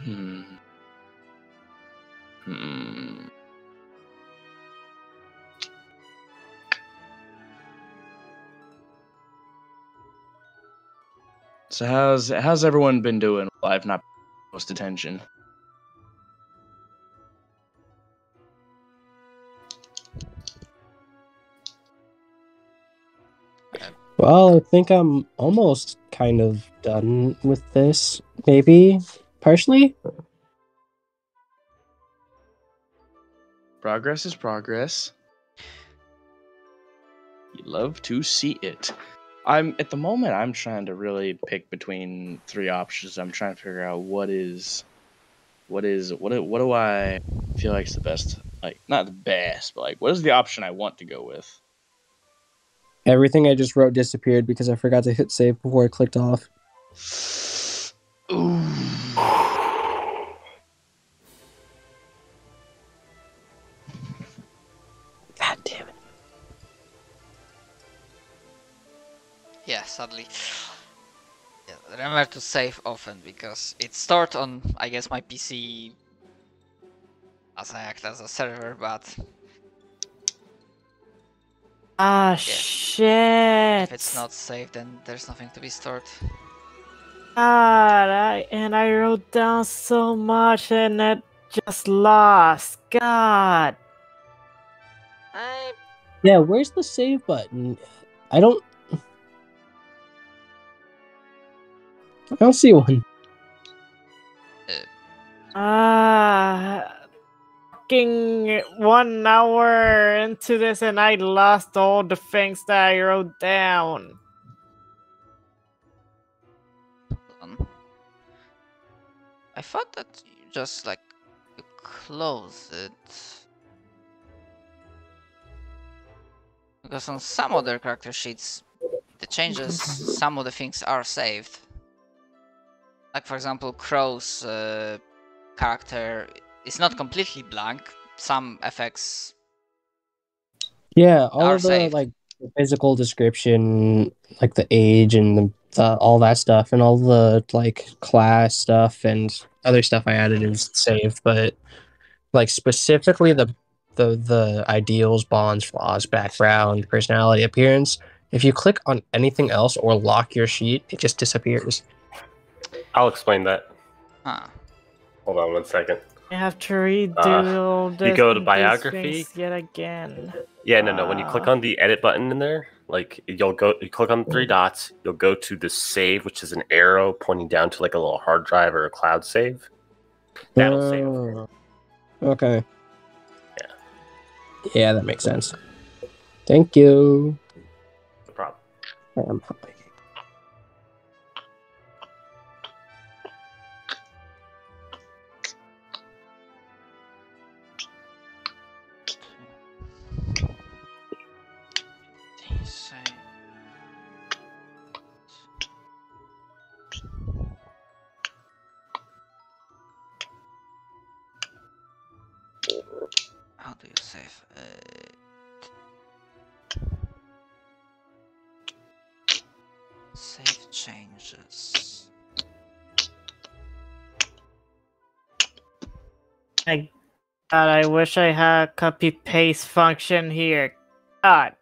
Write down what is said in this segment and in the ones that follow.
Hmm. Hmm. So how's everyone been doing while I've not paid most attention? Well, I think I'm almost kind of done with this. Maybe partially. Progress is progress. You love to see it. I'm at the moment I'm trying to really pick between three options. I'm trying to figure out what do I feel like is the best, like not the best, but like what is the option I want to go with? Everything I just wrote disappeared because I forgot to hit save before I clicked off. Ooh. God damn it. Yeah, sadly. Yeah, remember to save often because it starts on, I guess, my PC as I act as a server, but Ah, yeah, shit. if it's not saved, then there's nothing to be stored. God, I wrote down so much and it just lost. God. I Yeah, where's the save button? I don't see one. Fucking 1 hour into this and I lost all the things that I wrote down. I thought that you just like you close it. Because on some other character sheets, the changes, some of the things are saved. Like for example, Crow's character is not completely blank. Some effects Yeah, all are of the saved. like the physical description, like the age and the all that stuff, and all the like class stuff and other stuff I added is saved, but like specifically the ideals, bonds, flaws, background, personality, appearance. If you click on anything else or lock your sheet, it just disappears. I'll explain that. Huh. Hold on 1 second. I have to redo all this, you go to these biography. things yet again. Yeah, no. When you click on the edit button in there, like you click on the three dots, you'll go to the save, which is an arrow pointing down to like a little hard drive or a cloud save. That'll save. Oh, okay. Yeah. Yeah, that makes sense. Thank you. No problem. Um, How do you save? Save changes. I wish I had copy paste function here. God.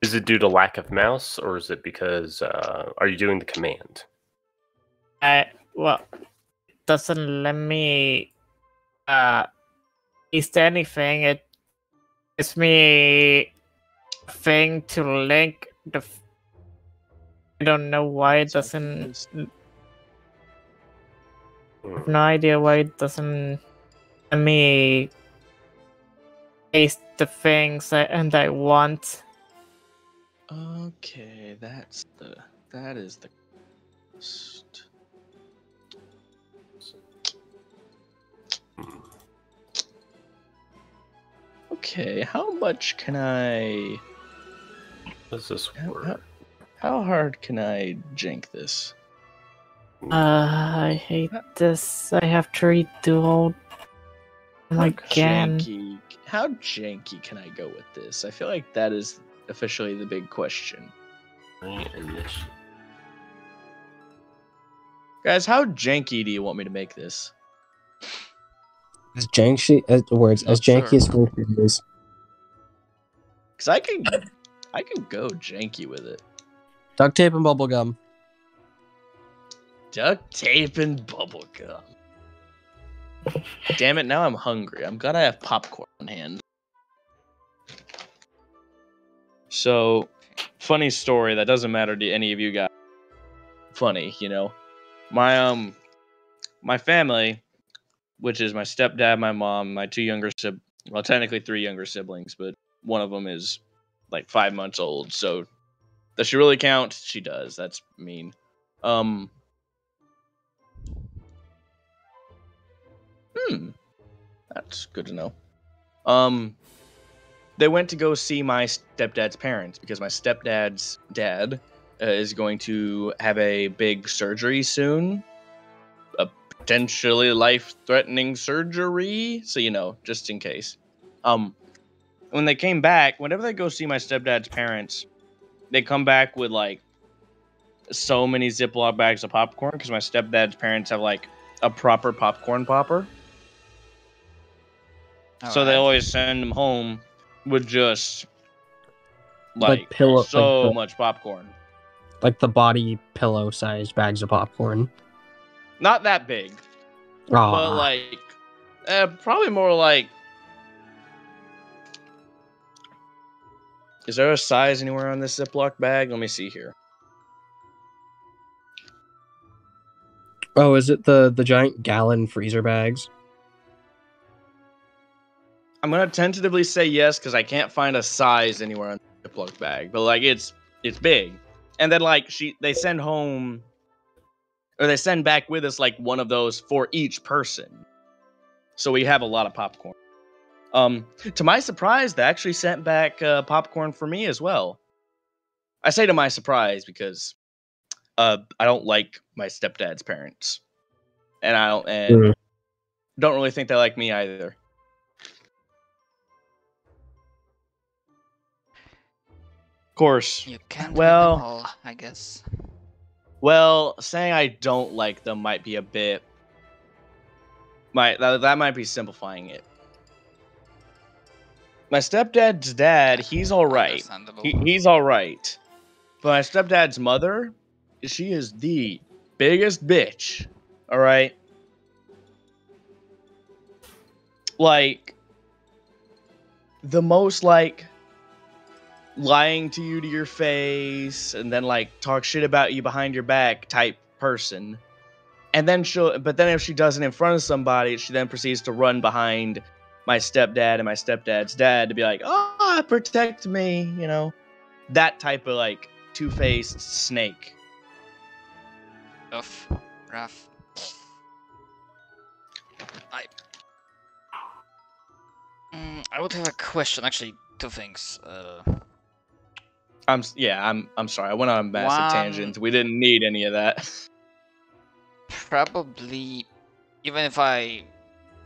Is it due to lack of mouse, or is it because are you doing the command? Well, it doesn't let me paste anything. It gives me a thing to link the. I don't know why it doesn't. I have no idea why it doesn't let me paste the things and I want. Okay, that is the cost. Okay, how much can I? Does this work? How hard can I jank this? I hate this. I have to redo all again. How janky can I go with this? I feel like that is officially the big question. Guys, how janky do you want me to make this? As janky as words Not as janky sure. as Scorpion is. Because I can go janky with it. Duct tape and bubble gum. Duct tape and bubblegum. Damn it, now I'm hungry. I'm glad I have popcorn on hand. So, funny story that doesn't matter to any of you guys. Funny, you know. My family, which is my stepdad, my mom, my two younger siblings, well, technically 3 younger siblings, but one of them is like 5 months old. So, does she really count? She does. That's mean. That's good to know. They went to go see my stepdad's parents because my stepdad's dad is going to have a big surgery soon. A potentially life-threatening surgery. So, you know, just in case. When they came back, whenever they go see my stepdad's parents, they come back with, like, so many Ziploc bags of popcorn because my stepdad's parents have, like, a proper popcorn popper. So they always send them home with just like pillow, so much popcorn. Like the body pillow sized bags of popcorn. Not that big, but like probably more like. Is there a size anywhere on this Ziploc bag? Let me see here. Oh, is it the giant gallon freezer bags? I'm gonna tentatively say yes because I can't find a size anywhere on the Ziploc bag, but like it's big. And then like they send home, or they send back with us like one of those for each person. So we have a lot of popcorn. To my surprise, they actually sent back popcorn for me as well. I say to my surprise because I don't like my stepdad's parents, and I don't really think they like me either. Of course. You can't have well, them all, I guess. Well, saying I don't like them might be a bit. That might be simplifying it. My stepdad's dad, he's all right. He's all right. But my stepdad's mother, she is the biggest bitch. All right. Like the most like lying to you to your face and then like talk shit about you behind your back type person. And then but then if she does it in front of somebody, she then proceeds to run behind my stepdad and my stepdad's dad to be like, "Oh, protect me," you know, that type of like two-faced snake. Rough. I would have a question, actually, 2 things. I'm sorry. I went on a massive tangent. We didn't need any of that. Probably, even if I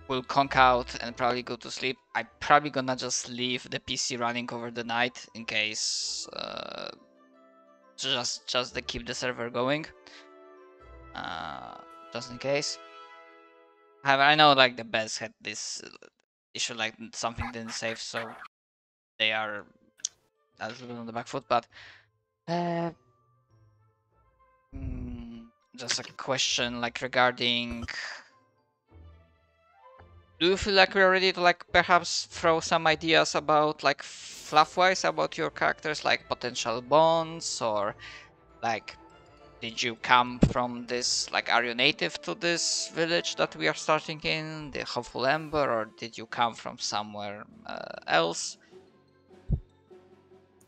will conk out and probably go to sleep, I'm probably gonna just leave the PC running over the night in case, just to keep the server going. Just in case. However, I know like the Bez had this issue, like something didn't save, so they are a little bit on the back foot, but just a question like regarding, do you feel like we're ready to like perhaps throw some ideas about like fluff-wise about your characters, like potential bonds, or like did you come from this, like are you native to this village that we are starting in, the Hopeful Ember, or did you come from somewhere else?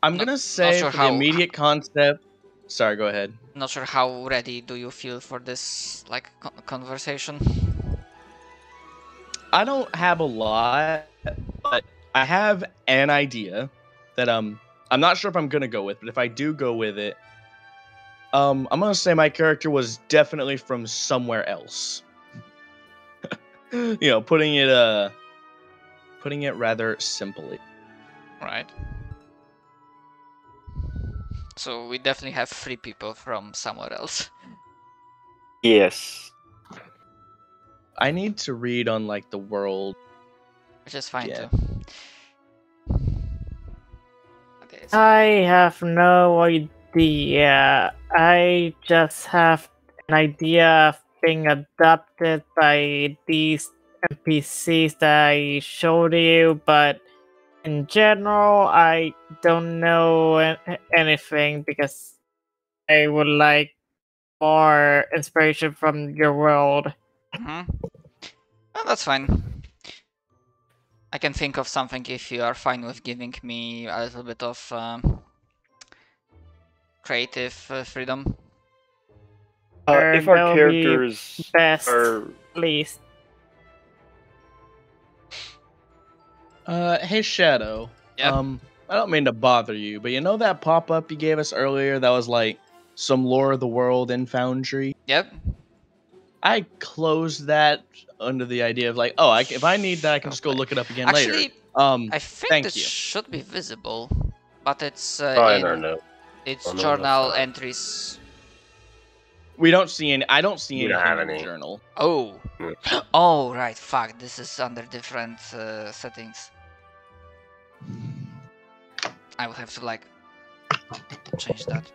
I'm gonna say for the immediate concept. Sorry, go ahead. Not sure how ready do you feel for this like conversation. I don't have a lot, but I have an idea that I'm not sure if I'm gonna go with, but if I do go with it, I'm gonna say my character was definitely from somewhere else. You know, putting it rather simply. Right. So we definitely have 3 people from somewhere else. Yes. I need to read on like the world. Which is fine Yeah. too. Okay, so I have no idea. I just have an idea of being adopted by these NPCs that I showed you, but in general, I don't know anything because I would like more inspiration from your world. Mhm. Well, that's fine. I can think of something if you are fine with giving me a little bit of creative freedom. If our That would be characters best, are least. Hey Shadow. Yep. I don't mean to bother you, but you know that pop-up you gave us earlier that was like some lore of the world in Foundry? Yep. I closed that under the idea of like, oh, if I need that, I can just go Okay. look it up again Actually, later. I think thank this you. should be visible, but it's in our in note. its Oh, no, journal that's not. entries. We don't see any. I don't see We don't anything have in the any. journal. Oh. Mm. Oh, right. Fuck. This is under different settings. I will have to like change that.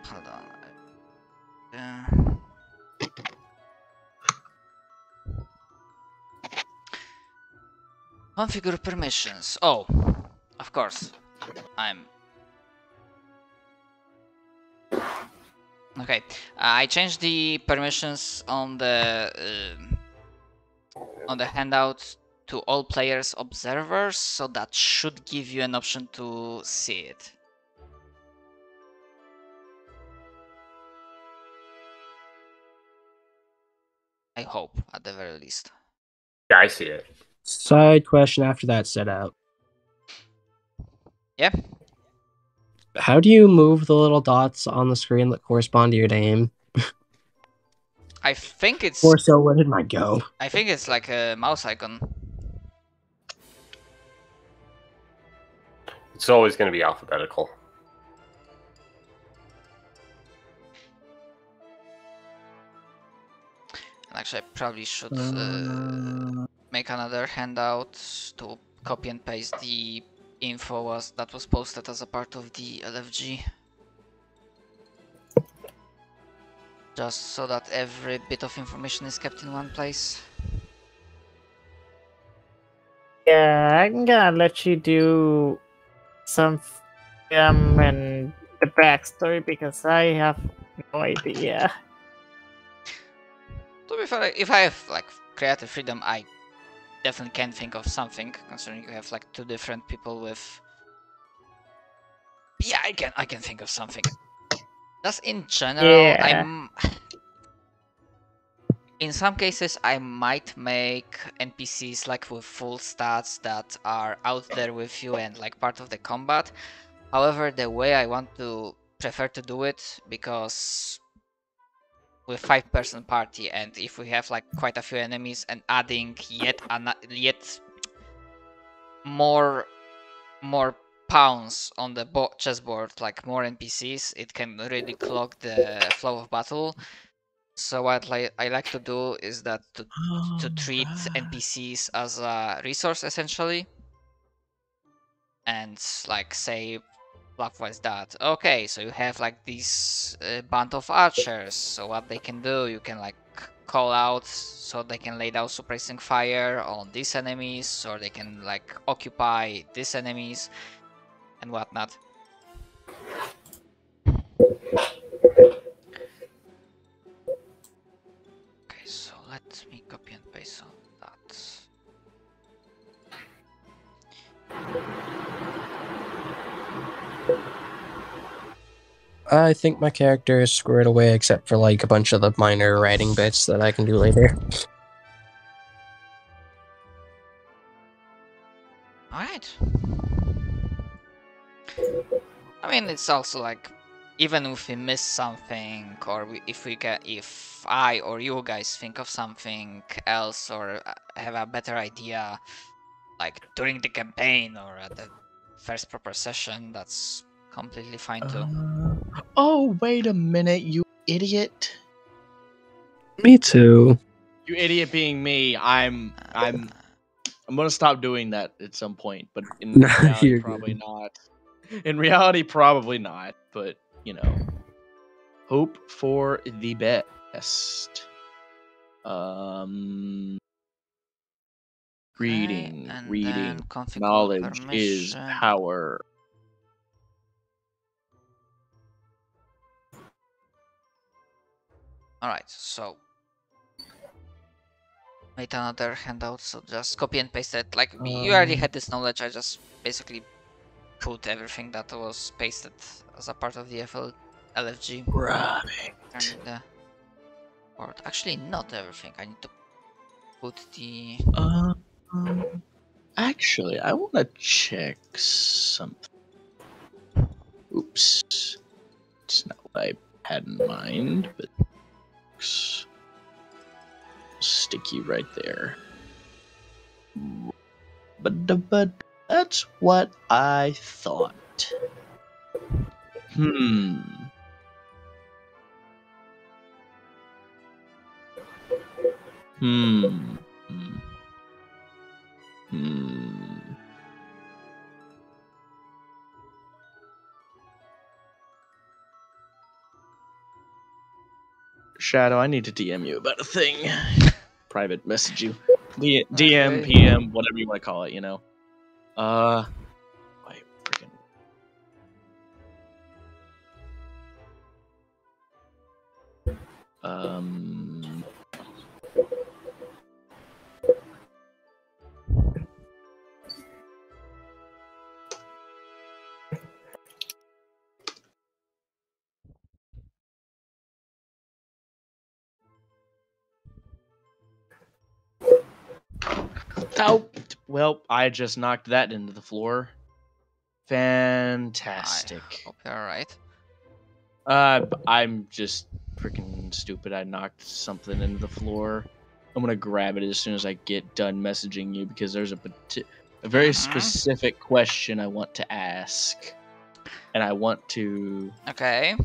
Hold on. Configure permissions. Oh, of course. I'm okay. I changed the permissions on the handout to all players observers, so that should give you an option to see it. I hope, at the very least. Yeah, I see it. Side question after that set out. Yeah. How do you move the little dots on the screen that correspond to your name? I think it's Or so where did mine go? I think it's like a mouse icon. It's always going to be alphabetical. And actually, I probably should make another handout to copy and paste the info that was posted as a part of the LFG. Just so that every bit of information is kept in one place. Yeah, I'm gonna let you do some and the backstory because I have no idea. To be fair, if I have like creative freedom, I definitely can think of something. Considering you have like 2 different people with. Yeah, I can think of something. Just in general, Yeah. in some cases, I might make NPCs like with full stats that are out there with you and like part of the combat. However, the way I want to prefer to do it, because with 5-person party, and if we have like quite a few enemies and adding yet more pawns on the chessboard, like more NPCs, it can really clog the flow of battle. So what I like to do is that to treat NPCs as a resource essentially, and like say clockwise that okay, so you have like this band of archers. So what they can do, you can like call out so they can lay down suppressing fire on these enemies, or they can like occupy these enemies and whatnot. Okay, so let me copy and paste on that. I think my character is squared away except for like a bunch of the minor writing bits that I can do later. Alright. I mean, it's also like, even if we miss something, or if I or you guys think of something else, or have a better idea, like during the campaign or at the first proper session, that's completely fine too. Oh, wait a minute, you idiot! Me too. You idiot being me. I'm gonna stop doing that at some point, but in No, reality, you're probably good. not. In reality, probably not. But you know, hope for the best. Reading, and reading. then config Knowledge is permission. power. Alright, so made another handout, so just copy and paste it. Like you already had this knowledge, I just basically put everything that was pasted as a part of the LFG. Right. Or actually not everything. I need to put the Actually, I want to check something. Oops. It's not what I had in mind, but sticky right there. But that's what I thought. Hmm. Shadow, I need to DM you about a thing. Private message you. DM, Okay. PM, whatever you want to call it, you know. Wait, freaking. Oh, well, I just knocked that into the floor. Fantastic. I hope you're alright. I'm just freaking stupid. I knocked something into the floor. I'm gonna grab it as soon as I get done messaging you because there's a very specific question I want to ask, and I want to. Okay.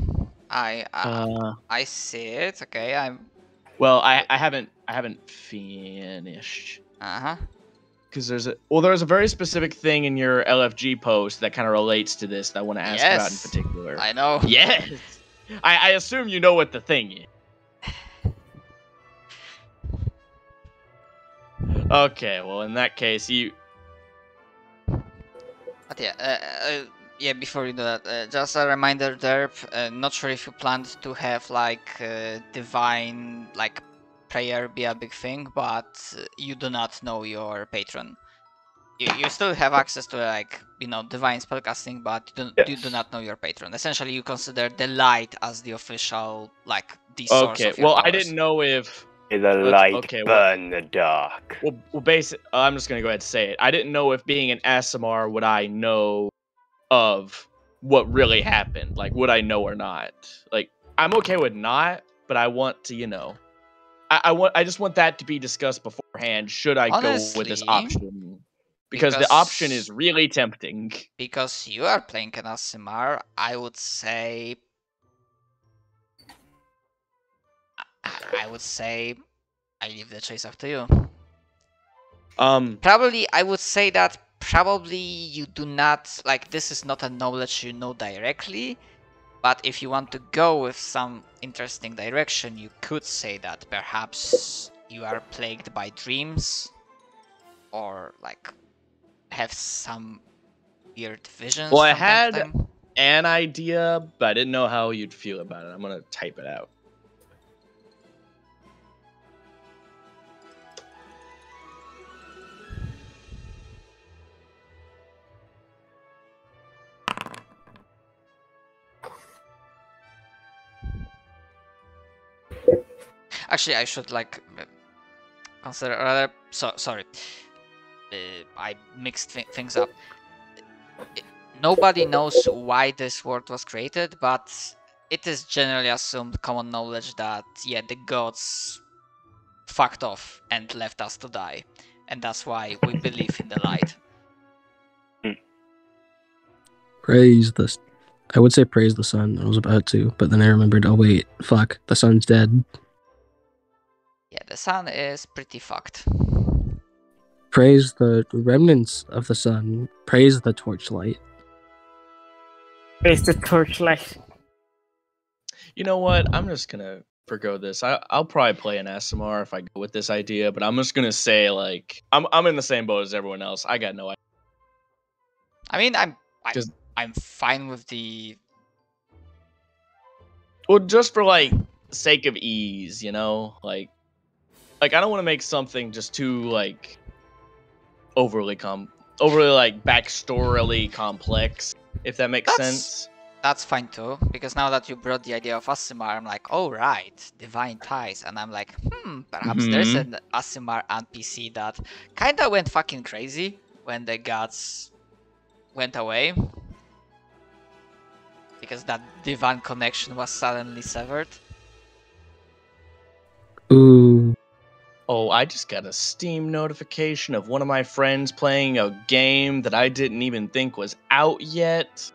I see it. Okay, Well, I haven't finished. Because there's a very specific thing in your LFG post that kind of relates to this that I want to ask about in particular. I know. Yes. I assume you know what the thing is. Okay, well in that case you. But yeah, before you do that, just a reminder, Derp. Not sure if you planned to have like divine like prayer be a big thing, but you do not know your patron. You still have access to like divine spellcasting, but you do not know your patron. Essentially, you consider the light as the official like the source Okay, of your well powers. I didn't know if. The light burn the dark. Well, I'm just gonna go ahead and say it. I didn't know if being an ASMR would I know of what really happened. Like, would I know or not? Like, I'm okay with not, but I want to, I just want that to be discussed beforehand. Should I go with this option? Because the option is really tempting. Because you are playing an ASMR, I would say I leave the choice up to you. Probably I would say that probably you do not like this is not a knowledge you know directly, but if you want to go with some interesting direction, you could say that perhaps you are plagued by dreams or like have some weird visions. Well, I had an idea, but I didn't know how you'd feel about it. I'm gonna type it out. Actually, I should like consider rather. Sorry, I mixed things up. Nobody knows why this world was created, but it is generally assumed common knowledge that the gods fucked off and left us to die. and that's why we believe in the light. Praise the... I would say praise the sun. I was about to, but then I remembered, oh wait, fuck, the sun's dead. Yeah, the sun is pretty fucked. Praise the remnants of the sun. Praise the torchlight. Praise the torchlight. You know what? I'm just gonna forgo this. I'll probably play an SMR if I go with this idea, but I'm just gonna say like I'm in the same boat as everyone else. I got no idea. I mean, I'm fine with the. Well, just for like sake of ease, you know, like I don't want to make something just too like overly like backstoryly complex, if that makes sense. That's fine too, because now that you brought the idea of Aasimar, I'm like, oh right, divine ties, and I'm like, perhaps there's an Aasimar NPC that kinda went fucking crazy when the gods went away, because that divine connection was suddenly severed. Ooh. Oh, I just got a Steam notification of one of my friends playing a game that I didn't even think was out yet.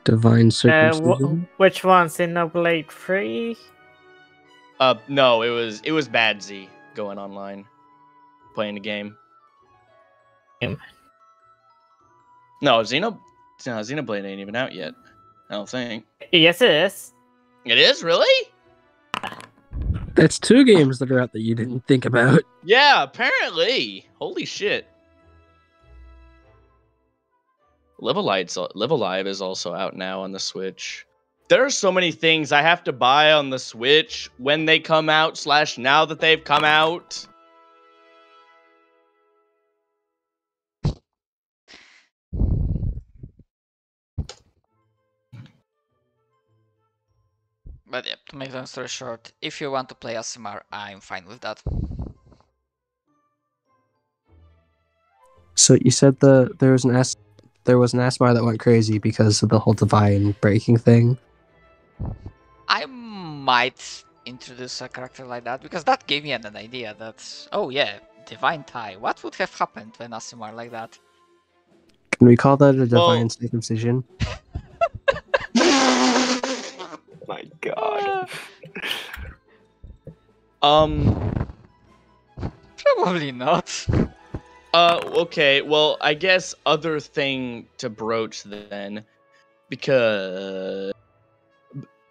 Divine circumcision? Which one's in Oblate 3? No, it was Bad Z going online, playing the game. No, Xenoblade ain't even out yet. I don't think. Yes, it is. It is, really? That's 2 games that are out that you didn't think about. Yeah, apparently. Holy shit. Live Alive is also out now on the Switch. There are so many things I have to buy on the Switch when they come out / now that they've come out. But yeah, to make long story short, if you want to play Aasimar, I'm fine with that. So you said there was an Aasimar that went crazy because of the whole divine breaking thing? I might introduce a character like that, because that gave me an idea that, oh yeah, divine tie. What would have happened when Aasimar like that? Can we call that a divine circumcision? My God. Probably not. Okay, well, I guess other thing to broach then, because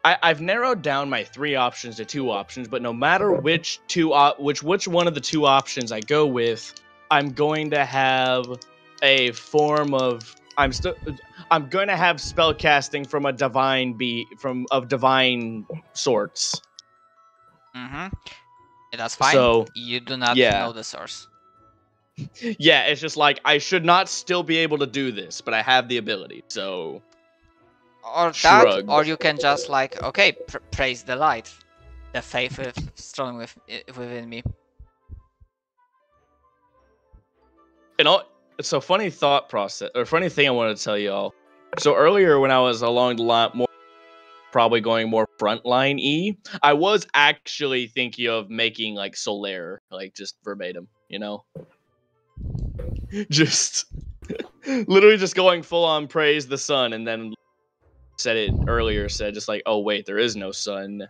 I've narrowed down my 3 options to 2 options, but no matter which one of the 2 options I go with, I'm going to have a form of I'm going to have spellcasting from a divine of divine sorts. Mm-hmm. That's fine. So you do not know the source. Yeah, it's just like I should not still be able to do this, but I have the ability. So or that, or you can just like, okay, praise the light. The faith is strong within me. You know, it's a funny thought process, or funny thing I wanted to tell y'all. So earlier when I was along the line, probably going more frontline E, I was actually thinking of making like Solaire, like just verbatim, you know? Just literally just going full on praise the sun, and then said just like, oh wait, there is no sun.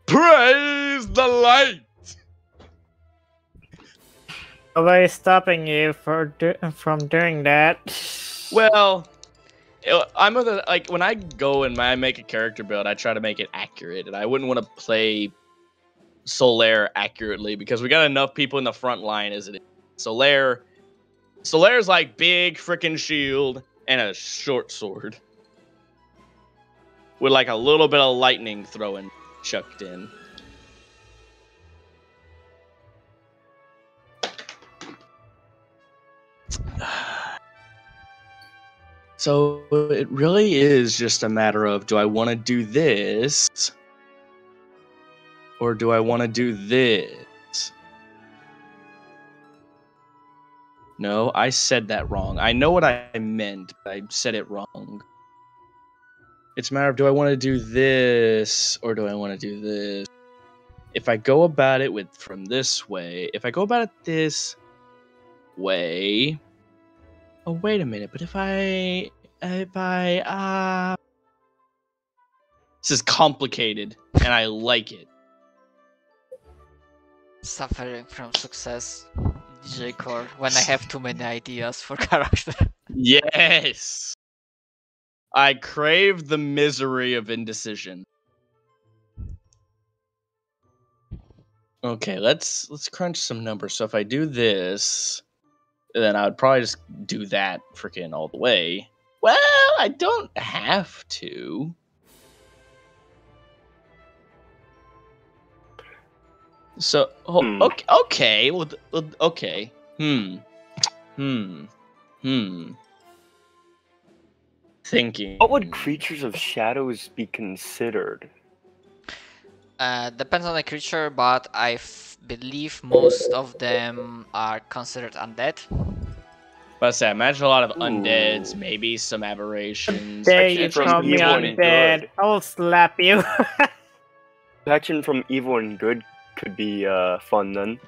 Praise the light! What is stopping you from doing that? Well, I'm like when I go and I make a character build, I try to make it accurate, and I wouldn't want to play Solaire accurately because we got enough people in the front line as it is. Solaire's like big freaking shield and a short sword with like a little bit of lightning throwing chucked in. So it really is just a matter of, do I want to do this or do I want to do this? No, I said that wrong. I know what I meant, but I said it wrong. It's a matter of, do I want to do this or do I want to do this? If I go about it from this way, if I go about it this, way. Oh, wait a minute. But if I this is complicated, and I like it. Suffering from success, DJ Core, when I have too many ideas for character. Yes. I crave the misery of indecision. Okay, let's crunch some numbers. So if I do this, then I would probably just do that freaking all the way. Well, I don't have to. So, okay, well, okay. Thinking. What would creatures of shadows be considered? Depends on the creature, but I believe most of them are considered undead. But I say, I imagine a lot of Ooh. undeads, maybe some aberrations. Dare you from call me evil and undead? good. I'll slap you. Protection from evil and good could be fun then.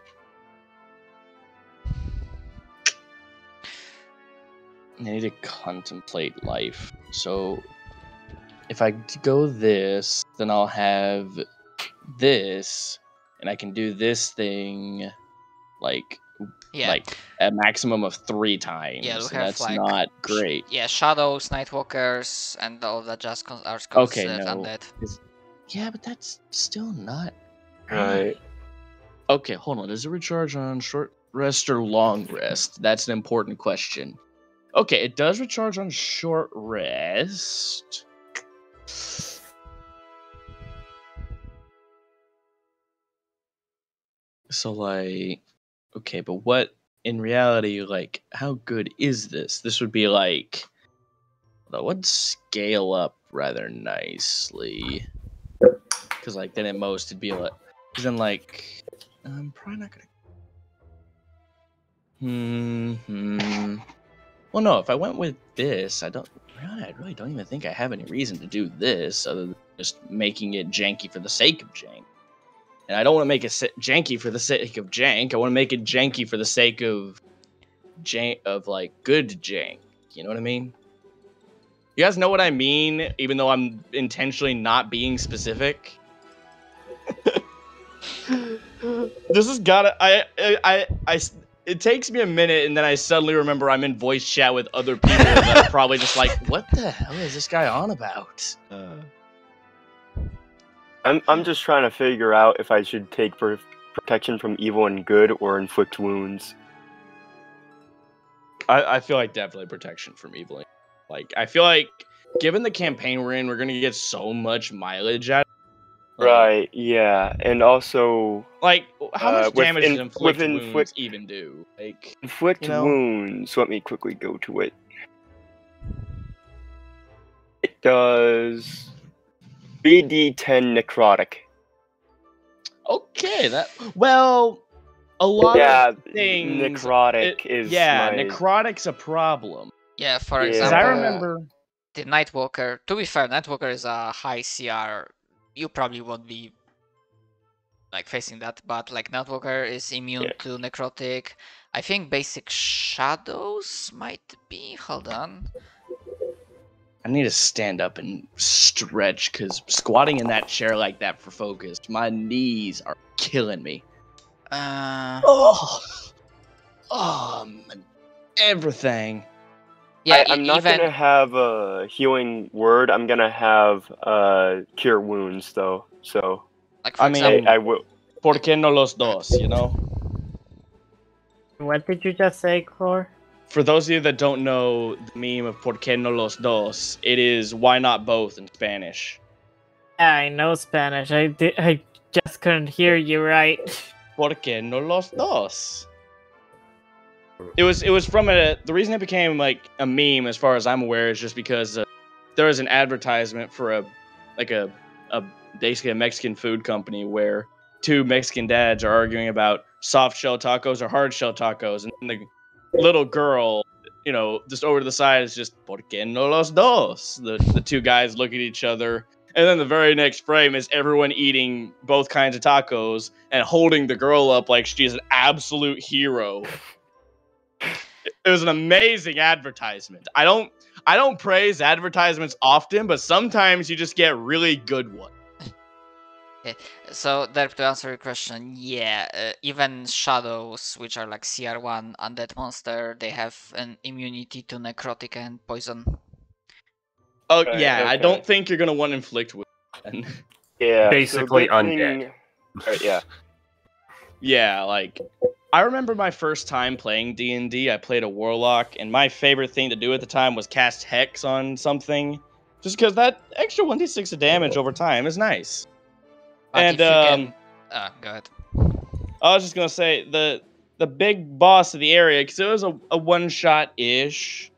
I need to contemplate life. So, if I go this, then I'll have this, and I can do this thing, like a maximum of 3 times. Yeah, and we'll have, that's like, not great. Yeah, shadows, nightwalkers, and all of that just are considered Okay, no. undead. Yeah, but that's still not Right. Okay, hold on. Does it recharge on short rest or long rest? That's an important question. Okay, it does recharge on short rest. So, like, okay, but what in reality, like, how good is this? This would be like, that would scale up rather nicely. Because, like, then at most it'd be like, because then, like, I'm probably not gonna. Well, no, if I went with this, I really don't even think I have any reason to do this other than just making it janky for the sake of jank. And I don't want to make it janky for the sake of jank. I want to make it janky for the sake of like good jank. You know what I mean? You guys know what I mean, even though I'm intentionally not being specific. This has gotta. It takes me a minute, and then I suddenly remember I'm in voice chat with other people that are probably just like, "What the hell is this guy on about?" I'm just trying to figure out if I should take protection from evil and good or inflict wounds. I feel like definitely protection from evil. Like, I feel like given the campaign we're in, we're gonna get so much mileage out of it. Right, yeah, and also Like, how much damage does inflict wounds inflict even do? Like, inflict you know? wounds. Let me quickly go to it. It does 3d10 necrotic. Okay, a lot of things. Necrotic is necrotic's a problem. Yeah, for Yeah. Because example, I remember. the Nightwalker. To be fair, Nightwalker is a high CR. You probably won't be like facing that, but like Nightwalker is immune to necrotic. I think basic shadows might be. Hold on. I need to stand up and stretch because squatting in that chair like that for focus, my knees are killing me. Everything. Yeah, I'm not gonna have a healing word. I'm gonna have cure wounds though. So like for example, I will. ¿Por qué no los dos? You know. What did you just say, Clore? For those of you that don't know the meme of ¿Por qué no los dos? It is why not both in Spanish. Yeah, I know Spanish. I just couldn't hear you right. ¿Por qué no los dos? It was from the reason it became like a meme, as far as I'm aware, is just because there was an advertisement for basically a Mexican food company where 2 Mexican dads are arguing about soft shell tacos or hard shell tacos, and the little girl, you know, just over to the side is just ¿Por qué no los dos? The 2 guys look at each other, and then the very next frame is everyone eating both kinds of tacos and holding the girl up like she's an absolute hero. It was an amazing advertisement. I don't praise advertisements often, but sometimes you just get really good ones. So, Derp, to answer your question, yeah, even shadows, which are like CR1 undead monster, they have an immunity to necrotic and poison. Oh Okay, yeah, I okay. don't think you're gonna want inflict with. Yeah. Basically so good undead. thing- Alright, yeah. Yeah, like I remember my first time playing D&D. I played a warlock, and my favorite thing to do at the time was cast hex on something, just because that extra 1d6 of damage over time is nice. But And if you can, go ahead. I was just gonna say the big boss of the area, because it was a one shot ish.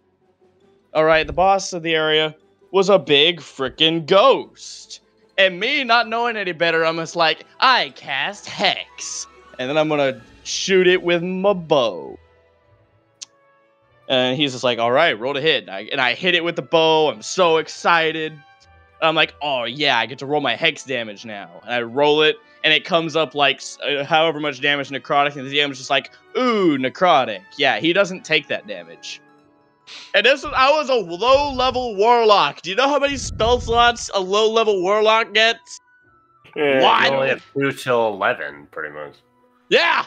All right, the boss of the area was a big freaking ghost, and me not knowing any better, I'm just like, I cast hex, and then I'm gonna shoot it with my bow. And he's just like, all right, roll to hit, and I hit it with the bow. I'm so excited. I'm like, oh yeah, I get to roll my hex damage now. And I roll it, and it comes up like however much damage necrotic, and the DM's just like, ooh, necrotic. Yeah, he doesn't take that damage. And I was a low-level warlock. Do you know how many spell slots a low-level warlock gets? Yeah, What? You only have 2 till 11, pretty much. Yeah!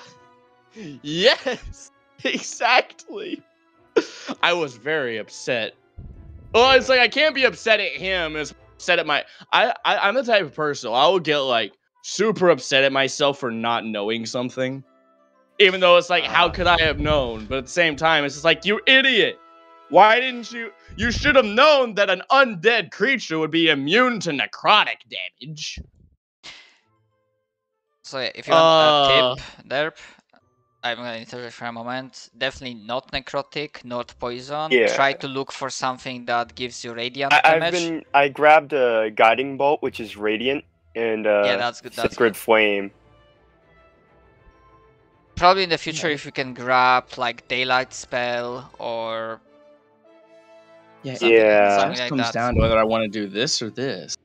Yes! Exactly. I was very upset. Well, it's like I can't be upset at him. It's upset at my. I'm the type of person I will get like super upset at myself for not knowing something, even though it's like, how could I have known? But at the same time, it's just like, you idiot. Why didn't you? You should have known that an undead creature would be immune to necrotic damage. So yeah, if you want a tip, Derp, I'm gonna interrupt for a moment. Definitely not necrotic, not poison. Yeah. Try to look for something that gives you radiant I damage. grabbed a guiding bolt, which is radiant, and Yeah, that's good. That's sacred good. flame. Probably in the future, if you can grab like daylight spell or Yeah, something, Yeah. something it like comes that. down to whether I want to do this or this.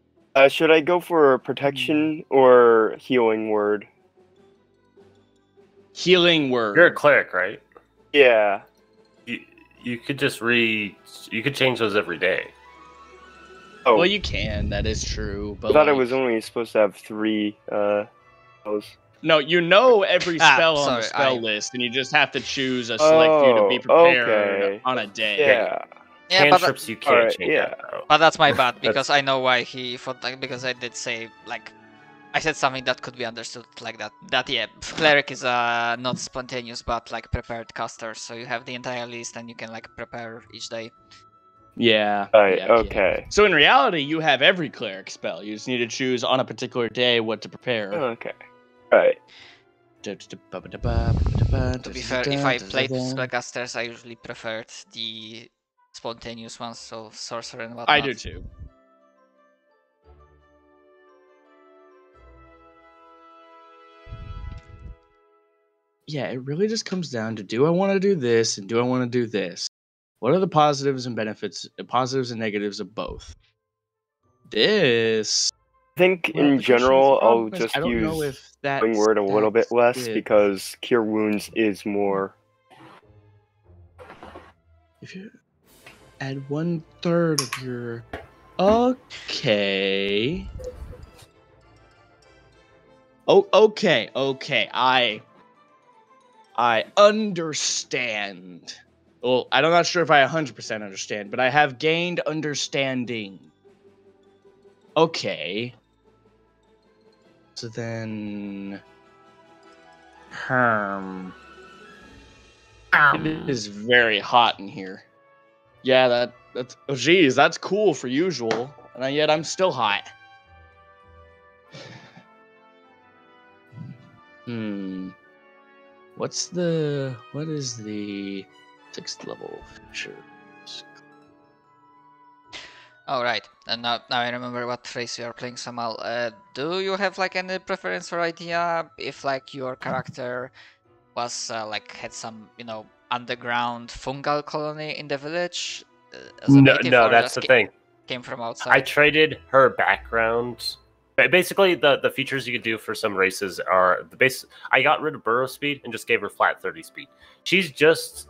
Should I go for protection or healing word? Healing word. You're a cleric, right? Yeah. You could just you could change those every day. Oh, Well, you can. That is true. But I thought it like- was only supposed to have 3 spells. No, you know every spell on the sorry, spell list, and you just have to choose a select few to be prepared okay. on a day. Yeah. Yeah, but Cantrips you can't Alright, change yeah. that, though. But that's my bad, because I know why he thought like, because I did say like I said something that could be understood like that. That yeah, cleric is not spontaneous but like prepared caster, so you have the entire list and you can like prepare each day. Yeah. Alright, yeah. okay. So in reality, you have every cleric spell. You just need to choose on a particular day what to prepare. Okay. Alright. To be fair, if I played spellcasters, I usually preferred the spontaneous ones, so sorcerer and whatnot. I do too. Yeah, it really just comes down to, do I want to do this and do I want to do this? What are the positives and benefits, positives and negatives of both? This. I think Well, in the question- general, the problem I'll is just I don't know use if that healing word a little bit less it. because cure wounds is more. If you add 1/3 of your. Okay. Oh, okay. I understand. Well, I'm not sure if I 100% understand, but I have gained understanding. Okay. So then. It is very hot in here. Yeah, that's. Oh, geez, that's cool for usual, and yet I'm still hot. What is the 6th level feature? Alright, and now I remember what race you are playing, Samal. Do you have like any preference or idea if like your character was like had some, you know, underground fungal colony in the village? As a native, No, or that's just the thing. Came from outside? I traded her background. Basically, the features you could do for some races are the base. I got rid of burrow speed and just gave her flat 30 speed. She's just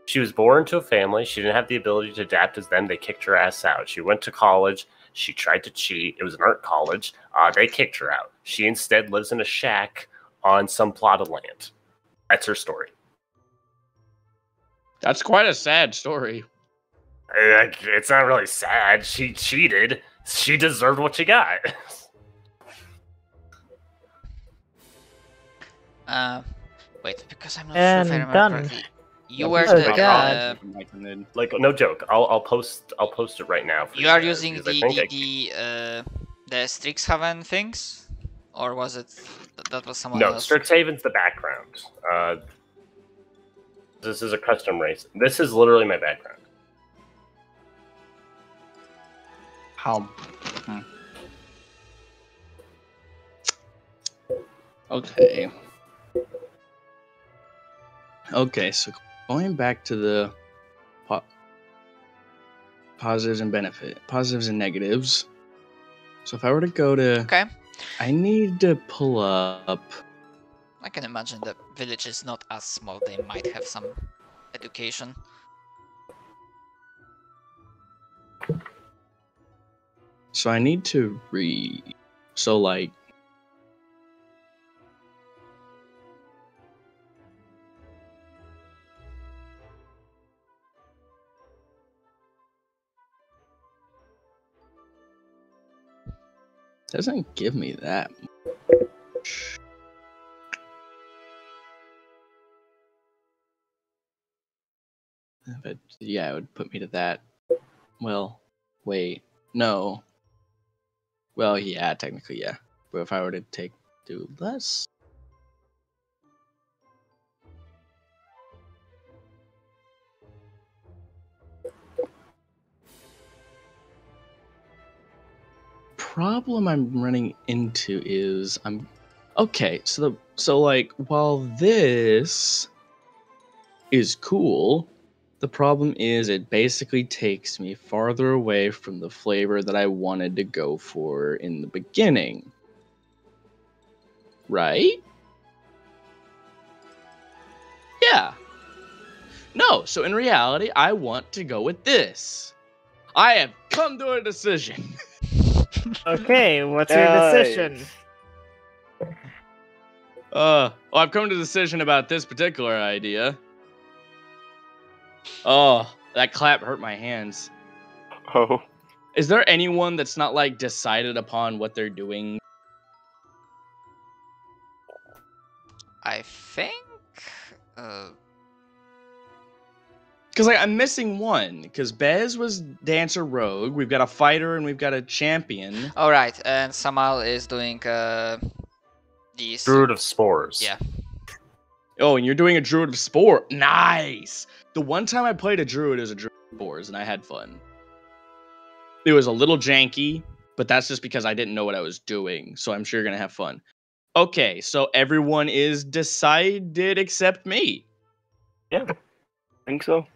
She was born to a family. She didn't have the ability to adapt as them. They kicked her ass out. She went to college. She tried to cheat. It was an art college. They kicked her out. She instead lives in a shack on some plot of land. That's her story. That's quite a sad story. It's not really sad. She cheated. She deserved what she got. Wait, because I'm not sure if I remember done. correctly. You were Oh, the God. Like, no joke. I'll post it right now. For you are guys, using because I think the Strixhaven things, or was it that was someone No, else? Strixhaven's the background. This is a custom race. This is literally my background. How? Okay. Okay, so going back to the positives and positives and negatives. So if I were to go to, Okay, I need to pull up. I can imagine the village is not as small. They might have some education. So I need to read. So like. Doesn't give me that much. But yeah, it would put me to that. Well, wait, no. Well, yeah, technically, yeah. But if I were to do less. Problem I'm running into is okay. So like while this is cool, the problem is it basically takes me farther away from the flavor that I wanted to go for in the beginning. Right? Yeah. No, so in reality, I want to go with this. I have come to a decision. Okay, what's your decision? Well, I've come to a decision about this particular idea. Oh, that clap hurt my hands. Oh. Is there anyone that's not like decided upon what they're doing? I think. Because like I'm missing one. Because Bez was dancer rogue. We've got a fighter and we've got a champion. All right, and Samal is doing these. Druid of Spores. Yeah. Oh, and you're doing a druid of sport. Nice. The one time I played a druid as a druid of spores, and I had fun. It was a little janky, but that's just because I didn't know what I was doing. So I'm sure you're gonna have fun. Okay, so everyone is decided except me. Yeah, I think so.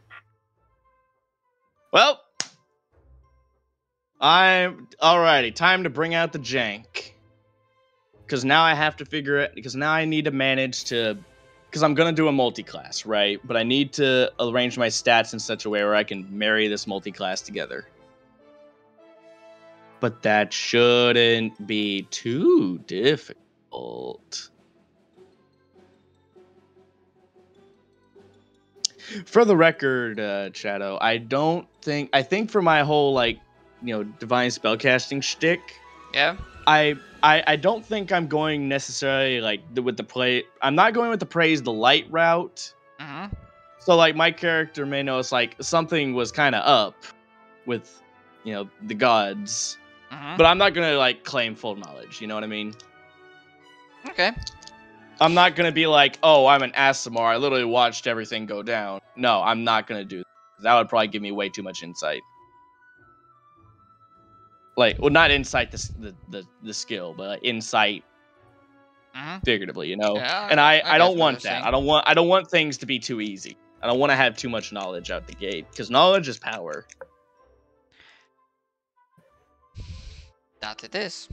Well, I'm alrighty. Time to bring out the jank. Because now I have to figure it. Because now I need to manage to. Because I'm gonna do a multi-class, right? But I need to arrange my stats in such a way where I can marry this multi-class together. But that shouldn't be too difficult. For the record, Shadow, I think for my whole, like, divine spellcasting shtick, Yeah. I don't think I'm going necessarily, like, with the play. I'm not going with the praise the light route. Mm-hmm. So, like, my character may notice, like, something was kind of up with, the gods. Mm-hmm. But I'm not going to, like, claim full knowledge. You know what I mean? Okay. I'm not going to be like, oh, I'm an Asimar. I literally watched everything go down. No, I'm not going to do that. That would probably give me way too much insight. Like, well, not insight, the skill, but like insight figuratively, Yeah, and I don't want that. that. I don't want things to be too easy. I don't want to have too much knowledge out the gate, because knowledge is power. That it is.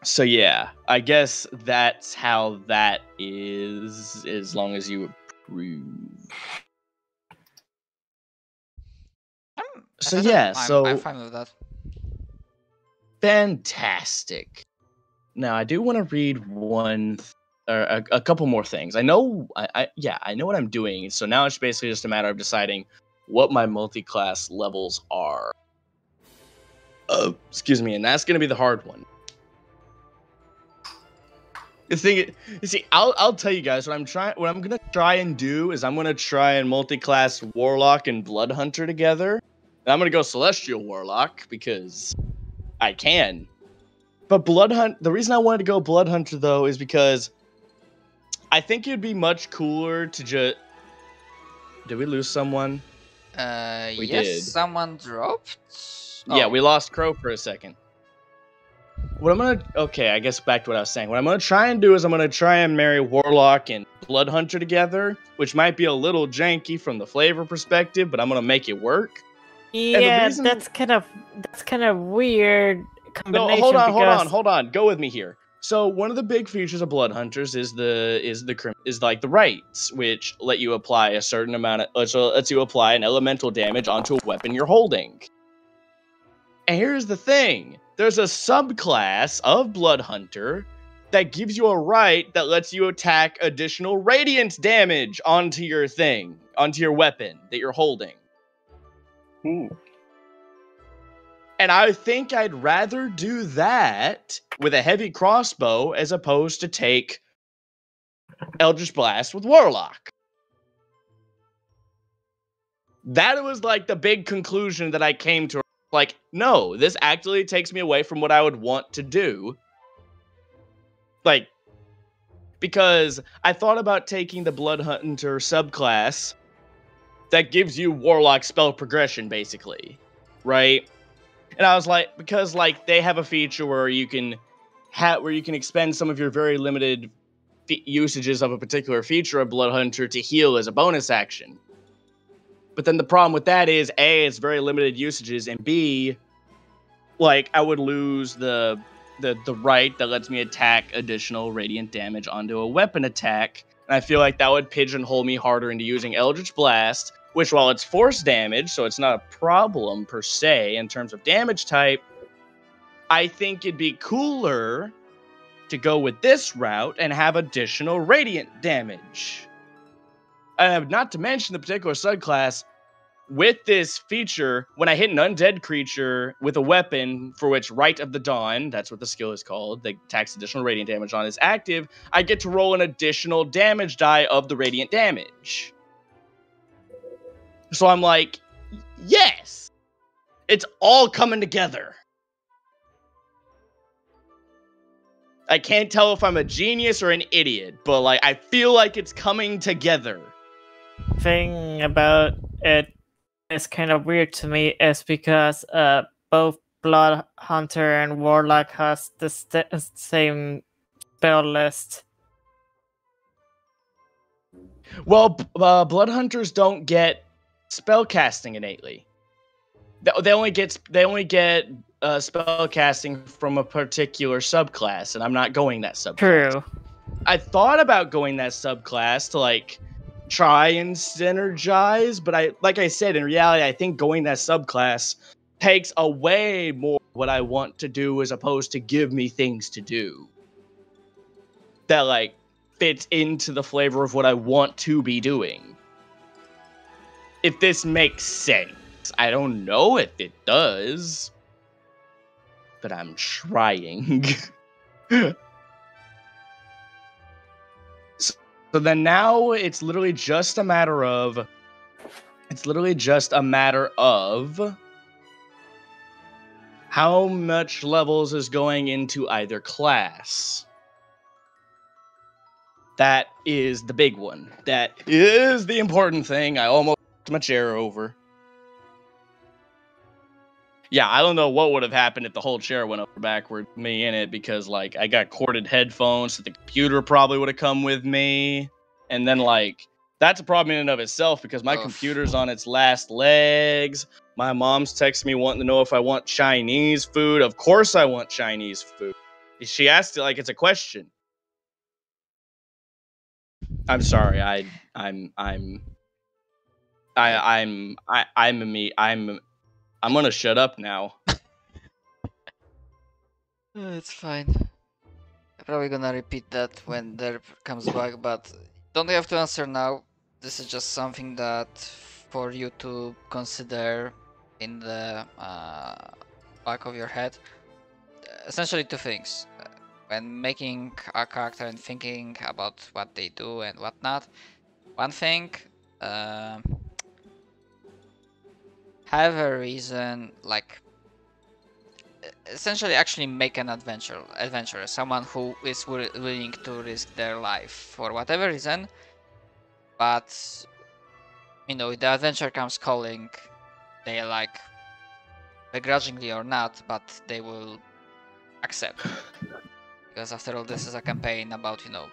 So yeah, I guess that's how that is, as long as you approve. So yeah, I'm fine with that. fantastic. Now I do want to read one or a couple more things. I know, I know what I'm doing. So now it's basically just a matter of deciding what my multi-class levels are. Excuse me, and that's gonna be the hard one. The thing, you see, I'll tell you guys what I'm gonna try and do is I'm gonna try and multi-class Warlock and Blood Hunter together. And I'm gonna go Celestial Warlock because I can. But the reason I wanted to go Blood Hunter though is because I think it'd be much cooler to just. Did we lose someone? We Yes, did. someone dropped. Yeah, Oh. we lost Crow for a second. Okay, I guess back to what I was saying. What I'm gonna try and do is I'm gonna try and marry Warlock and Blood Hunter together, which might be a little janky from the flavor perspective, but I'm gonna make it work. Yeah, reason- that's kind of weird No, combination. hold on. Go with me here. So one of the big features of Blood Hunters is like the rights, which let you apply a certain amount of lets you apply an elemental damage onto a weapon you're holding. And here's the thing: there's a subclass of Blood Hunter that gives you a right that lets you attack additional radiant damage onto your weapon that you're holding. Ooh. And I think I'd rather do that with a heavy crossbow as opposed to take Eldritch Blast with Warlock. That was like the big conclusion that I came to. Like, no, this actually takes me away from what I would want to do. Like, because I thought about taking the Blood Hunter subclass that gives you Warlock spell progression, basically, right? And I was like, because like they have a feature where you can expend some of your very limited usages of a particular feature of Blood Hunter to heal as a bonus action. But then the problem with that is A, it's very limited usages, and B, like I would lose the right that lets me attack additional radiant damage onto a weapon attack. And I feel like that would pigeonhole me harder into using Eldritch Blast, which while it's force damage, so it's not a problem per se in terms of damage type, I think it'd be cooler to go with this route and have additional radiant damage. Not to mention the particular subclass, with this feature, when I hit an undead creature with a weapon for which Rite of the Dawn, that's what the skill is called, that attacks additional radiant damage on, is active, I get to roll an additional damage die of the radiant damage. So I'm like, yes! It's all coming together. I can't tell if I'm a genius or an idiot, but like I feel like it's coming together. Thing about it is kind of weird to me is because both Blood Hunter and Warlock has the same spell list. Well, Blood Hunters don't get spell casting innately. They only get spell casting from a particular subclass, and I'm not going that subclass. True. I thought about going that subclass to like try and synergize, but like I said, in reality, I think going that subclass takes away more what I want to do as opposed to give me things to do that like fits into the flavor of what I want to be doing. If this makes sense. I don't know if it does, but I'm trying. So then now it's literally just a matter of how much levels is going into either class. That is the big one. That is the important thing. I almost knocked my chair over. Yeah, I don't know what would have happened if the whole chair went over backward with me in it, because like I got corded headphones, so the computer probably would have come with me. And then like that's a problem in and of itself because my computer's on its last legs. My mom's texting me wanting to know if I want Chinese food. Of course I want Chinese food. She asked it like it's a question. I'm sorry. I'm I'm gonna shut up now. It's fine. I'm probably gonna repeat that when there comes back, but don't have to answer now. This is just something that for you to consider in the back of your head. Essentially, two things. When making a character and thinking about what they do and whatnot, one thing, have a reason, like essentially actually make an adventurer, someone who is willing to risk their life for whatever reason, but you know, if the adventure comes calling, they like, begrudgingly or not, but they will accept, because after all this is a campaign about, you know,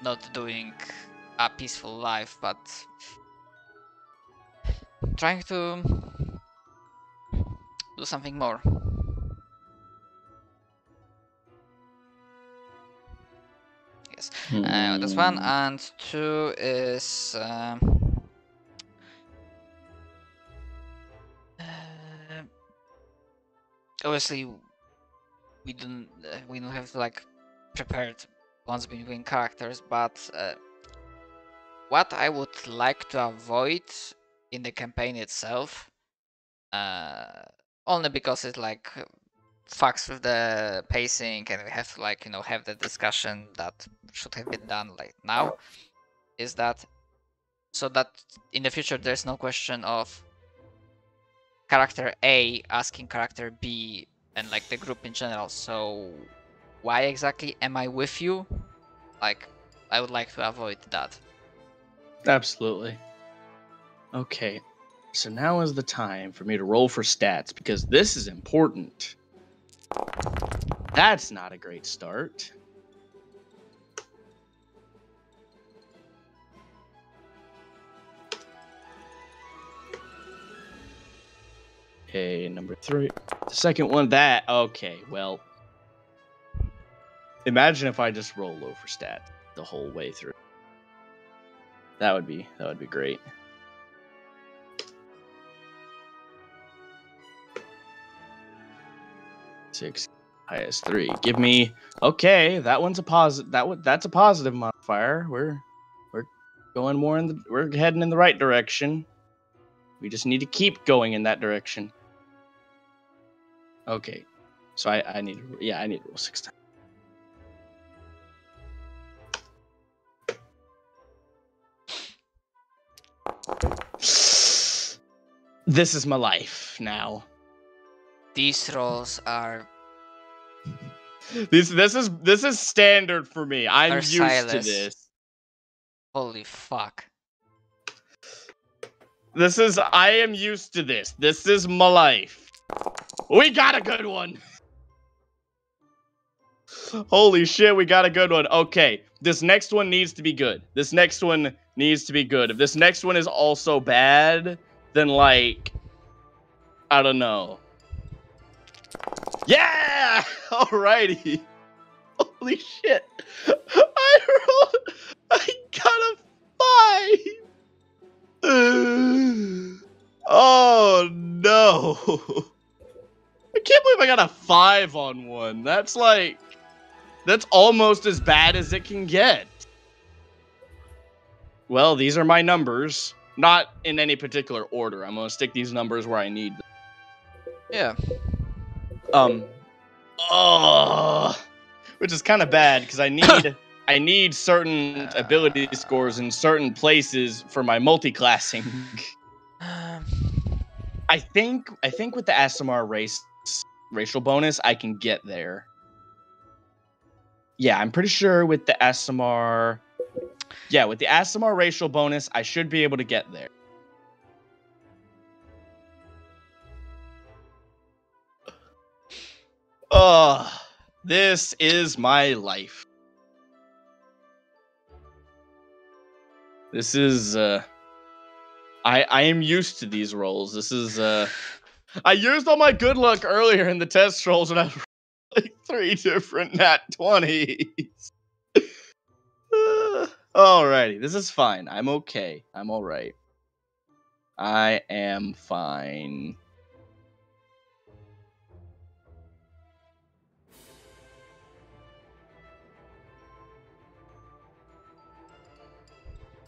not doing a peaceful life, but trying to do something more. Yes, that's one, and two is obviously we don't have like prepared ones between characters, but what I would like to avoid in the campaign itself, only because it like fucks with the pacing and we have to like, you know, have the discussion that should have been done like now, is that so that in the future there's no question of character A asking character B and like the group in general, so why exactly am I with you? Like, I would like to avoid that. Absolutely. Okay, so now is the time for me to roll for stats, because this is important. That's not a great start. Okay, number 3. The second one, okay, well. Imagine if I just roll low for stat the whole way through. That would be great. Six, highest 3. Give me, okay, that one's a positive. That's a positive modifier. We're going more we're heading in the right direction. We just need to keep going in that direction. Okay, so I need to roll 6 times. This is my life now. These rolls are This is standard for me. I'm used to this. Holy fuck. I am used to this. This is my life. We got a good one. Holy shit, we got a good one. Okay, this next one needs to be good. If this next one is also bad, then like, I don't know. Yeah! Alrighty. Holy shit. I got a 5. Oh no. I can't believe I got a 5 on one. That's almost as bad as it can get. Well, these are my numbers. Not in any particular order. I'm gonna stick these numbers where I need them. Yeah. Which is kind of bad because I need certain ability scores in certain places for my multi-classing. I think with the ASMR racial bonus I can get there. Yeah, I'm pretty sure with the ASMR. Yeah, with the ASMR racial bonus, I should be able to get there. This is my life. This is, I am used to these rolls. This is, I used all my good luck earlier in the test rolls and I rolled like 3 different nat 20s. Alrighty, this is fine. I'm okay. I'm alright. I am fine.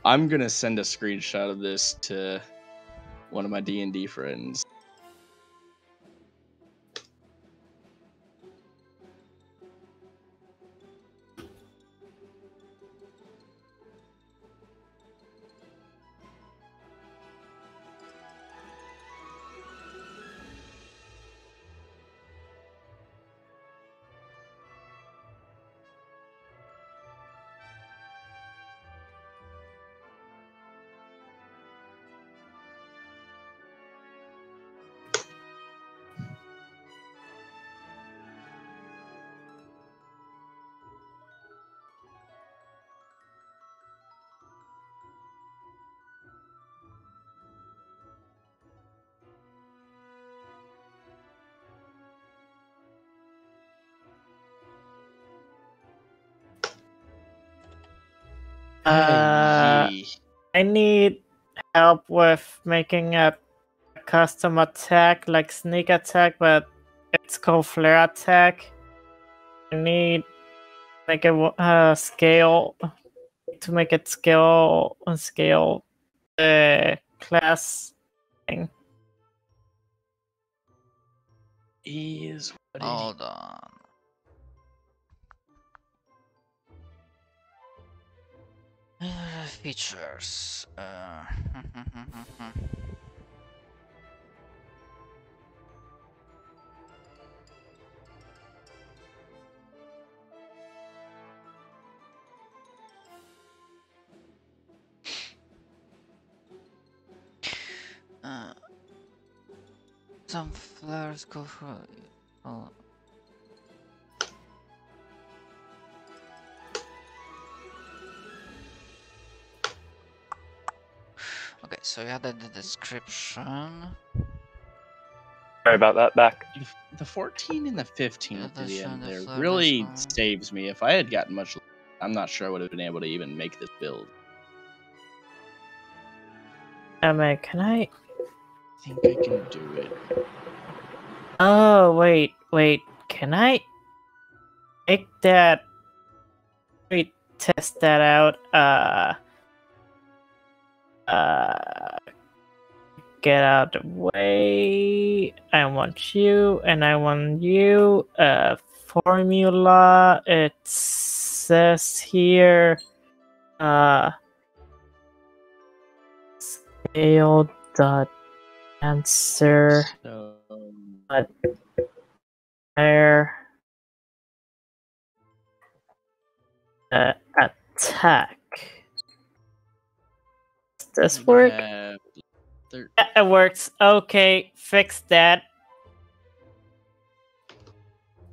I'm gonna send a screenshot of this to one of my D&D friends. Hey. I need help with making a custom attack, like sneak attack, but it's called flare attack. I need make a scale to make it scale class thing. Is what it Hold on. Features. Some flares go through. Oh. Okay, so you had the description. Sorry about that. Back. The 14 and the 15 Yeah, at the that's end the there flag really as well. saves me. If I had gotten much, I'm not sure I would have been able to even make this build. Emma, can I? I think I can do it. Oh wait, can I make that? Wait, test that out. Get out the way. I want you, and I want you. Formula. It says here. Scale dot answer. So, There. Attack. Does this work? yeah, Yeah, it works. Okay, fix that.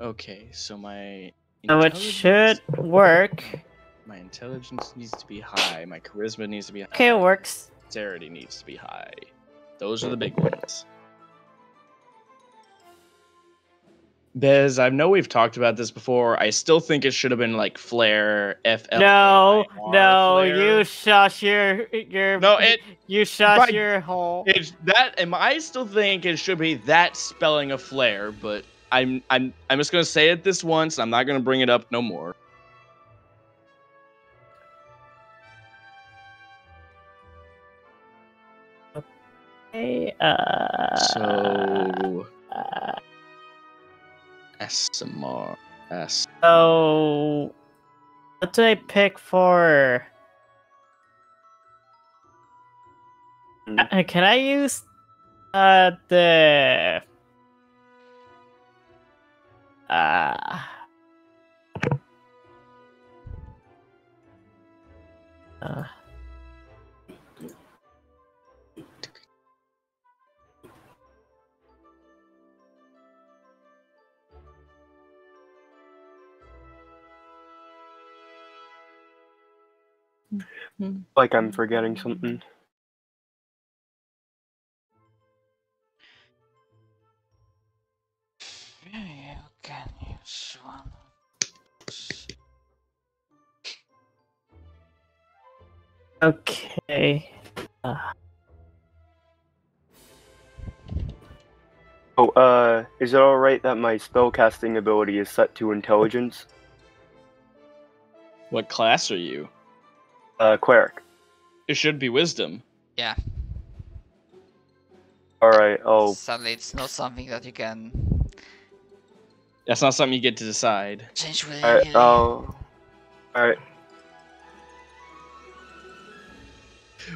okay, so my So it should work. My intelligence needs to be high. My charisma needs to be high. Okay, it works. Dexterity needs to be high. Those are the big ones. Bez, I know we've talked about this before. I still think it should have been like flare, FL. No, flare. you shush your No, it. you shush Right. your hole. It's that. I still think it should be that spelling of flare, but I'm just gonna say it this once. I'm not gonna bring it up no more. Okay, So SMR. So what do I pick for? Can I use the Like I'm forgetting something. You can use one. okay. Oh, is it alright that my spellcasting ability is set to intelligence? What class are you? Cleric. It should be wisdom. Yeah. Alright, oh. Sadly, it's not something that you can That's not something you get to decide. change with. Alright, alright.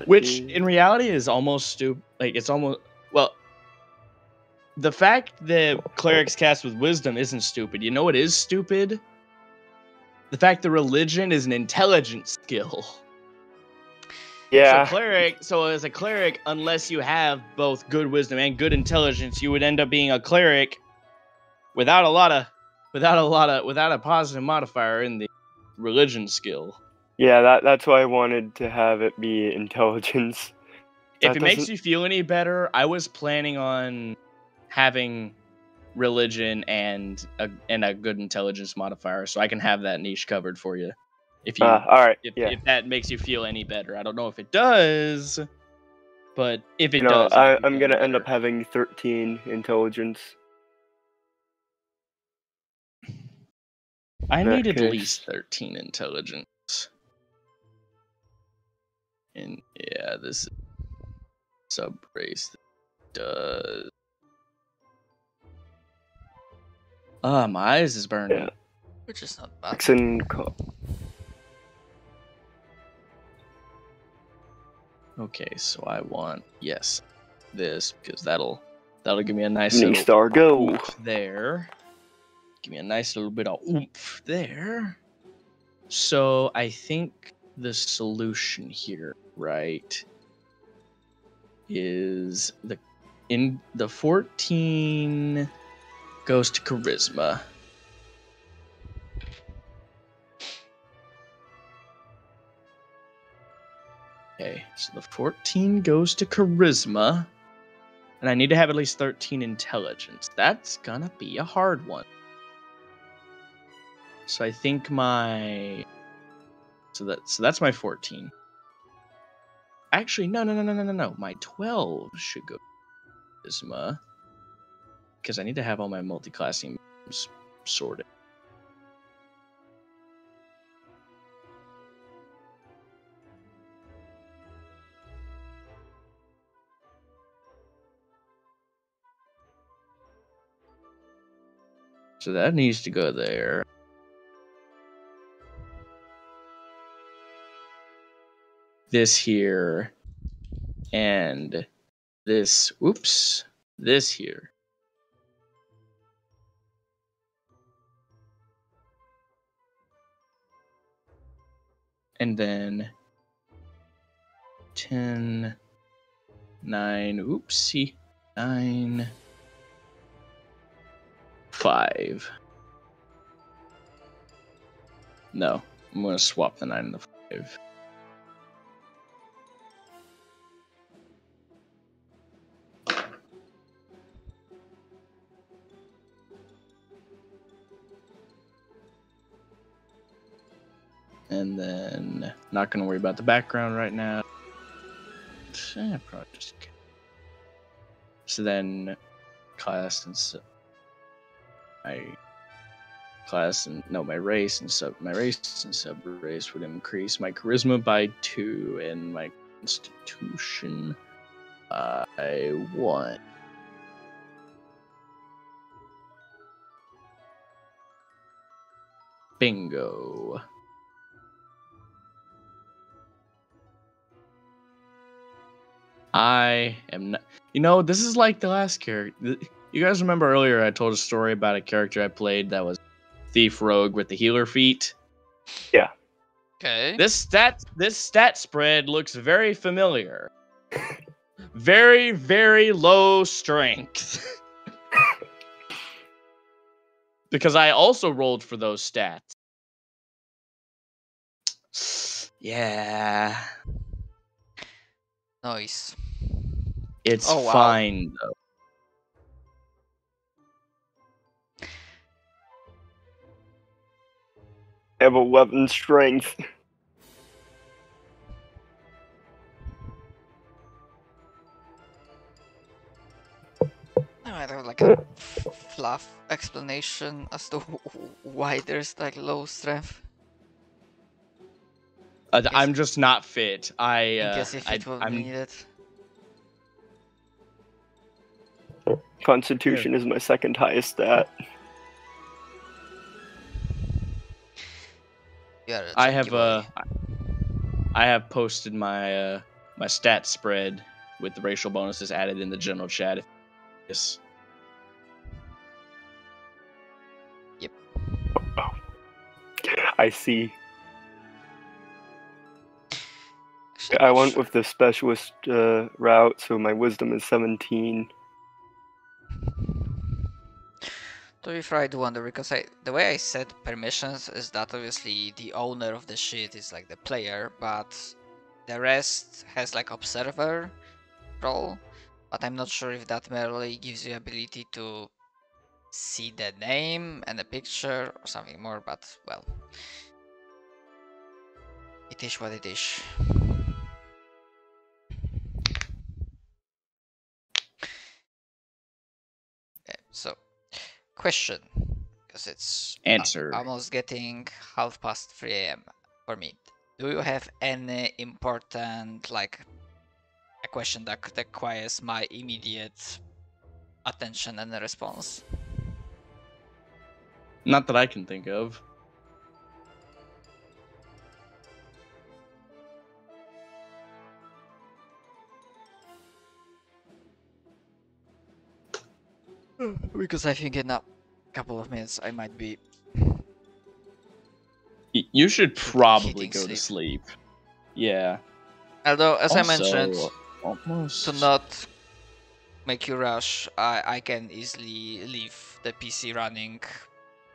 Which, in reality, is almost stupid. Like, it's almost... Well, the fact that clerics cast with wisdom isn't stupid. You know what is stupid? The fact that religion is an intelligence skill. Yeah. So as a cleric, unless you have both good wisdom and good intelligence, you would end up being a cleric without a positive modifier in the religion skill. Yeah, that's why I wanted to have it be intelligence. If it makes you feel any better, I was planning on having religion and a good intelligence modifier, so I can have that niche covered for you. If that makes you feel any better. I don't know if it does, but if it does, I'm gonna end up having 13 intelligence. I need at least 13 intelligence. And yeah, this sub-race does. My eyes is burning. Yeah. Which is not bad. Okay, so I want this because that'll give me a nice star go oomph there. Give me a nice little bit of oomph there. So I think the solution here, right, is the 14 goes to charisma. Okay, so the 14 goes to charisma, and I need to have at least 13 intelligence. That's gonna be a hard one. So I think so that's my 14. Actually, no. My 12 should go to charisma because I need to have all my multi-classing sorted. So that needs to go there. This here. And this. Oops. This here. And then 10, 9. Oopsie. 9. 5. No, I'm going to swap the 9 and the 5. And then, not going to worry about the background right now. Probably just. So then, class and my race and sub race would increase my charisma by 2 and my constitution by 1. Bingo. I am not. This is like the last character. You guys remember earlier I told a story about a character I played that was Thief Rogue with the healer feat? Yeah. Okay. This stat spread looks very familiar. Very, very low strength. Because I also rolled for those stats. Yeah. Nice. It's wow. fine, though. I have 11 strength. I might have like a fluff explanation as to why there's like low strength. I'm just not fit. In case if it will be I'm needed. Constitution is my second highest stat. You're a I chunky have boy. I have posted my my stat spread with the racial bonuses added in the general chat. Yes. I see. Actually, I I'm went sure. with the specialist route, so my wisdom is 17. To be fair, I do wonder because the way I set permissions is that obviously the owner of the shit is like the player, but the rest has like observer role. But I'm not sure if that merely gives you ability to see the name and the picture or something more. But well, it is what it is. Okay, so question, because it's Answer. almost getting 3:30 a.m. for me. Do you have any important, like, a question that requires my immediate attention and a response? Not that I can think of. Because I think in a couple of minutes I might be. You should probably Hitting go to sleep. sleep. Yeah. Although, as I Also, mentioned, almost to not make you rush, I can easily leave the PC running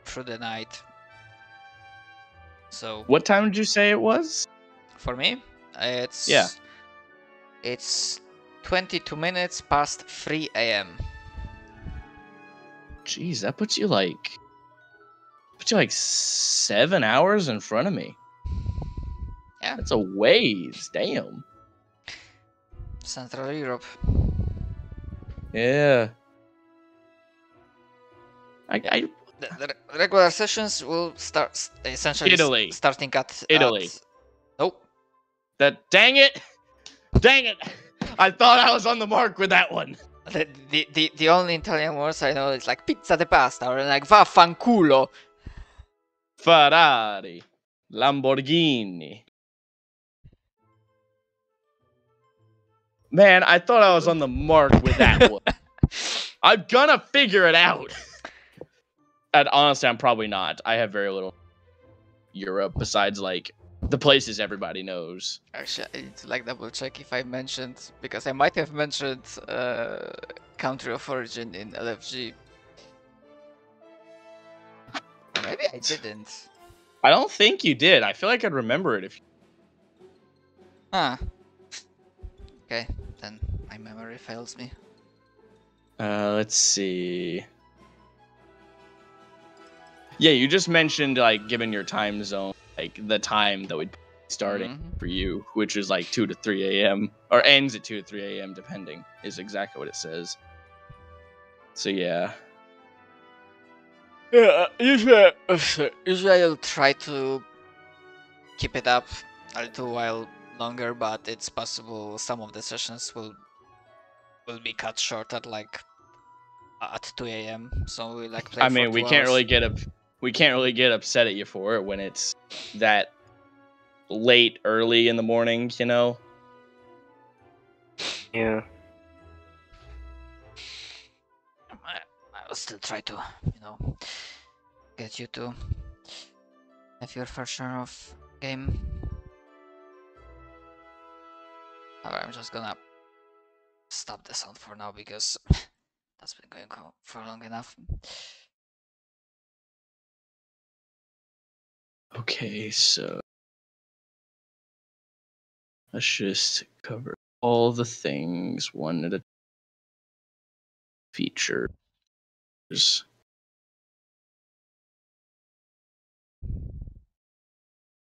through the night. So What time did you say it was? for me, it's Yeah. it's 22 minutes past 3 a.m. Jeez, that puts you like 7 hours in front of me. Yeah. That's a ways. Damn. Central Europe. Yeah. I The regular sessions will start essentially Italy. starting at Italy. Nope. Dang it! Dang it! I thought I was on the mark with that one. The only Italian words I know is like pizza de pasta or like vaffanculo. Ferrari. Lamborghini. Man, I thought I was on the mark with that one. I'm gonna figure it out. And honestly, I'm probably not. I have very little Europe besides like the places everybody knows. Actually, I need to like double check if I mentioned, because I might have mentioned country of origin in LFG. Or maybe I didn't. I don't think you did. I feel like I'd remember it if. Huh. Okay, then my memory fails me. Let's see. Yeah, you just mentioned like given your time zone, like the time that would be starting for you, which is like 2 to 3 a.m. or ends at 2 to 3 a.m. depending, is exactly what it says. So yeah. Yeah, usually I'll try to keep it up a little while longer, but it's possible some of the sessions will be cut short at like at 2 a.m. So we like play I for mean, 2 hours. we can't really get upset at you for it when it's that late, early in the morning, you know. Yeah. I will still try to, get you to have your fair share of game. Alright, I'm just gonna stop the sound for now because that's been going on for long enough. Okay, so let's just cover all the things one at a features.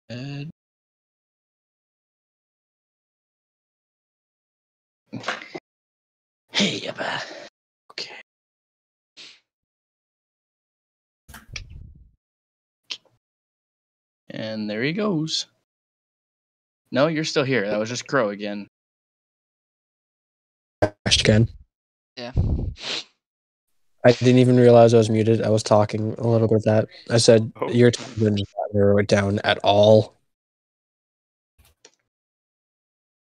And hey, okay. And there he goes. No, you're still here. That was just Crow again. Crashed again. Yeah. I didn't even realize I was muted. I was talking a little bit of that. I said Oh. your time zone does not narrow it down at all.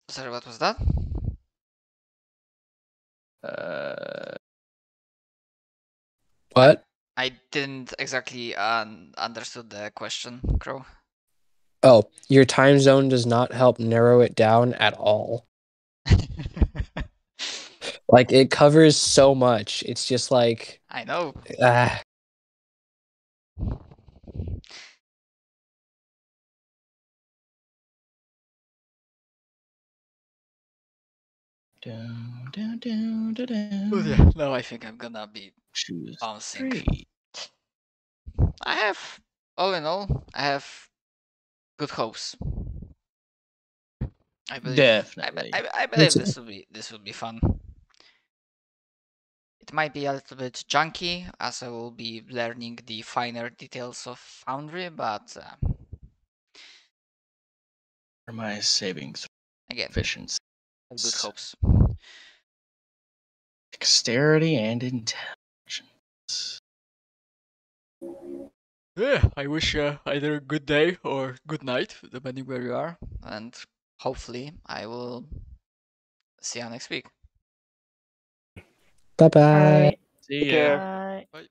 Sorry, what was that? What? I didn't exactly understood the question, Crow. Oh, your time zone does not help narrow it down at all. Like, it covers so much. It's just like, I know. Down, down, down, down, down. Oh, yeah. Now I think I'm gonna be Choose bouncing. 3. I have, all in all, I have good hopes. I believe. Definitely. I believe this will be fun. It might be a little bit junky as I will be learning the finer details of Foundry, but For my savings again, efficiency, good hopes. dexterity, and intelligence. Yeah, I wish you either a good day or good night, depending where you are, and hopefully I will see you next week. Bye-bye. Alright. See Take ya. care. Bye. Bye.